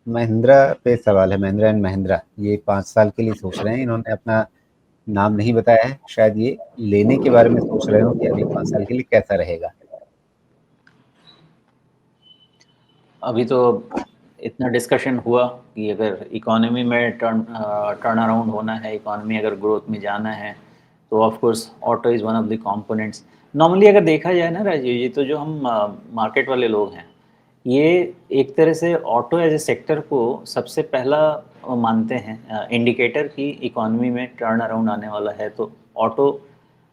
महिंद्रा पे सवाल है। महिंद्रा एंड महिंद्रा ये 5 साल के लिए सोच रहे हैं। इन्होंने अपना नाम नहीं बताया है। शायद ये लेने के बारे में सोच रहे हो कि अगले 5 साल के लिए कैसा रहेगा। अभी तो इतना डिस्कशन हुआ कि अगर इकोनॉमी में टर्न अराउंड होना है, इकोनॉमी अगर ग्रोथ में जाना है, तो of course auto is one of the components. Normally अगर देखा जाए ना राजीव जी, तो जो हम मार्केट वाले लोग हैं, ये एक तरह से ऑटो एज ए सेक्टर को सबसे पहला मानते हैं इंडिकेटर कि इकोनॉमी में टर्न अराउंड आने वाला है, तो ऑटो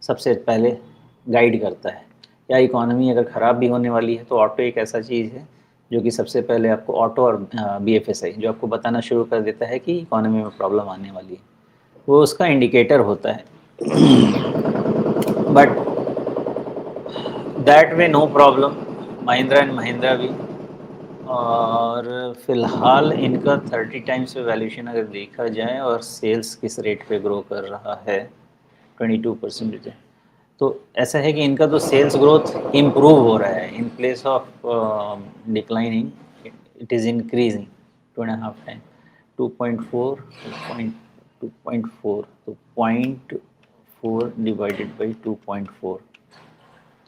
सबसे पहले गाइड करता है। या इकोनॉमी अगर ख़राब भी होने वाली है तो ऑटो एक ऐसा चीज़ है जो कि सबसे पहले आपको ऑटो और बीएफएसआई जो आपको बताना शुरू कर देता है कि इकोनॉमी में प्रॉब्लम आने वाली है, वो उसका इंडिकेटर होता है। But that way no problem, Mahindra and Mahindra भी। और फिलहाल इनका 30 टाइम्स पे वैल्यूशन अगर देखा जाए और सेल्स किस रेट पे ग्रो कर रहा है, 22%। तो ऐसा है कि इनका तो सेल्स ग्रोथ इम्प्रूव हो रहा है, in place of declining it is increasing 2.5 time, 2.4 2.4, तो 0.4 डिवाइडेड बाई 2.4।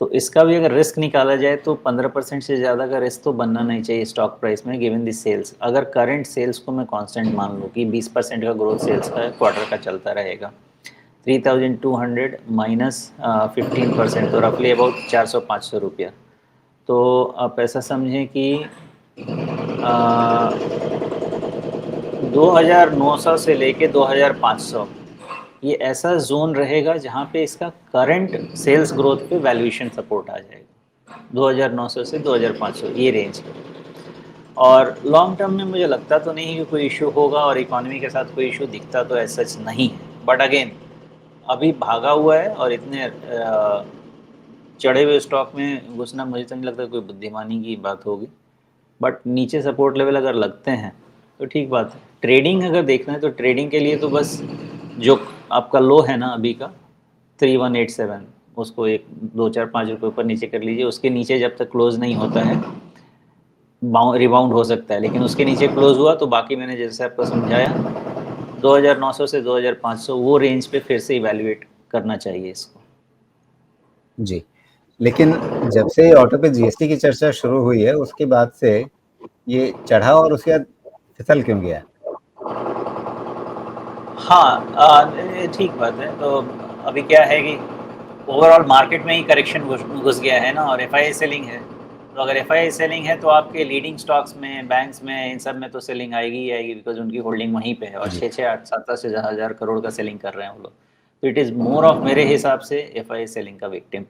तो इसका भी अगर रिस्क निकाला जाए तो 15% से ज़्यादा का रिस्क तो बनना नहीं चाहिए स्टॉक प्राइस में, गिवन द सेल्स। अगर करंट सेल्स को मैं कांस्टेंट मान लूँ कि 20% का ग्रोथ सेल्स का क्वार्टर का चलता रहेगा, 3200 माइनस 15%, तो रफली अबाउट 400-500 रुपया। तो आप ऐसा समझें कि 2900 से लेके 2500 ये ऐसा जोन रहेगा जहाँ पे इसका करंट सेल्स ग्रोथ पे वैल्यूएशन सपोर्ट आ जाएगा, 2900 से 2500 ये रेंज है। और लॉन्ग टर्म में मुझे लगता तो नहीं कि कोई इशू होगा, और इकोनॉमी के साथ कोई इशू दिखता तो ऐसा सच नहीं है। बट अगेन अभी भागा हुआ है और इतने चढ़े हुए स्टॉक में घुसना मुझे तो नहीं लगता कोई बुद्धिमानी की बात होगी। बट नीचे सपोर्ट लेवल अगर लगते हैं तो ठीक बात है। ट्रेडिंग अगर देखना है तो ट्रेडिंग के लिए तो बस जो आपका लो है ना अभी का 3187, उसको एक 2-4-5 रुपये ऊपर नीचे कर लीजिए। उसके नीचे जब तक क्लोज नहीं होता है रिबाउंड हो सकता है, लेकिन उसके नीचे क्लोज हुआ तो बाकी मैंने जैसे आपको समझाया 2900 से 2500 वो रेंज पे फिर से इवैल्यूएट करना चाहिए इसको। जी, लेकिन जब से ऑटो पे जीएसटी की चर्चा शुरू हुई है उसके बाद से ये चढ़ा और उसके बाद फिसल क्यों गया? हाँ, ठीक बात है। तो अभी क्या है कि ओवरऑल मार्केट में ही करेक्शन घुस गया है ना, और एफआईआई सेलिंग है। तो अगर एफआईआई सेलिंग है तो आपके लीडिंग स्टॉक्स में, बैंक्स में, इन सब में तो सेलिंग आएगी ही आएगी, बिकॉज उनकी होल्डिंग वहीं पे है, और जी। 6-6 8-7 से हज़ार करोड़ का सेलिंग कर रहे हैं वो लोग। तो इट इज़ मोर ऑफ मेरे हिसाब से एफआईआई सेलिंग का विक्टिम।